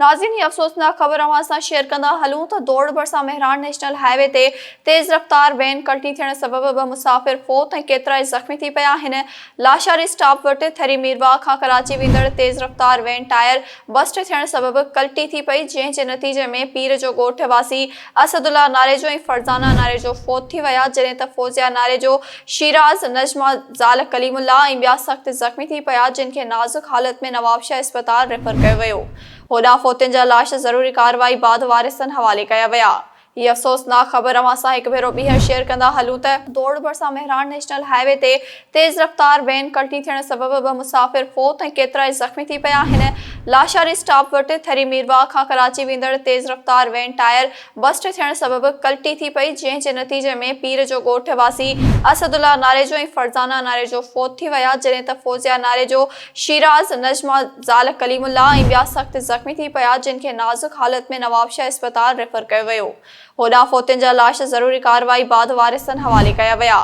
नाज़रीन, ये अफ़सोसनाक ख़बर अवां सां शेयर कंदा हलूं त दौड़ भरिसां मेहरान नेशनल हाईवे ते तेज़ रफ़्तार वैन कल्टी थियण सबबि ॿ मुसाफ़िर फ़ौत ऐं केतिरा ज़ख़्मी थी पिया आहिनि। लाशारी स्टॉप वटि थरी मीरवाह खां कराची वेंदड़ तेज़ रफ़्तार वैन टायर बस्ट थियण सबबि कल्टी थी पई, जंहिं जे नतीजे में पीर जो ॻोठ वासी असदुल्ला नाले जो ऐं फरज़ाना नाले जो फ़ौत थी विया, जॾहिं त फ़ौज़िया नाले जो शिराज़, नजमा ज़ाल कलीमुल्ला ऐं ॿिया सख़्त ज़ख़्मी थी पिया, जिन खे नाज़ुक हालत में नवाबशाह इस्पताल रेफर कयो वियो। होॾां फ़ौतियुनि जा लाश ज़रूरी कार्रवाई बाद वारिसनि हवाले कया विया। ये अफ़सोसनाक ख़बर अवां सां हिकु भेरो ॿीहर शेयर कंदा हलूं त दौड़ भरिसां मेहरान नेशनल हाईवे ते तेज़ रफ़्तार वैन कल्टी थियण सबबि ॿ मुसाफ़िर फ़ौत ऐं केतिरा ज़ख़्मी थी पिया आहिनि। लाशारी स्टॉप वटि थरी मीरवाह खां कराची वेंदड़ तेज़ रफ़्तार वैन टायर बस्ट थियण सबबि कल्टी थी पई, जंहिं जे नतीजे में पीर जो ॻोठ वासी असदुल्ला नाले जो ऐं फरज़ाना नाले जो फ़ौत थी विया, जॾहिं त फ़ौज़िया नाले जो शिराज़, नजमा ज़ाल कलीमुल्ला ऐं ॿिया सख़्त ज़ख़्मी थी पिया, जिन खे नाज़ुक हालत में नवाबशाह इस्पताल रेफर कयो वियो। होॾां फ़ौतियुनि जा लाश ज़रूरी कार्रवाई बाद वारिसनि हवाले कया विया।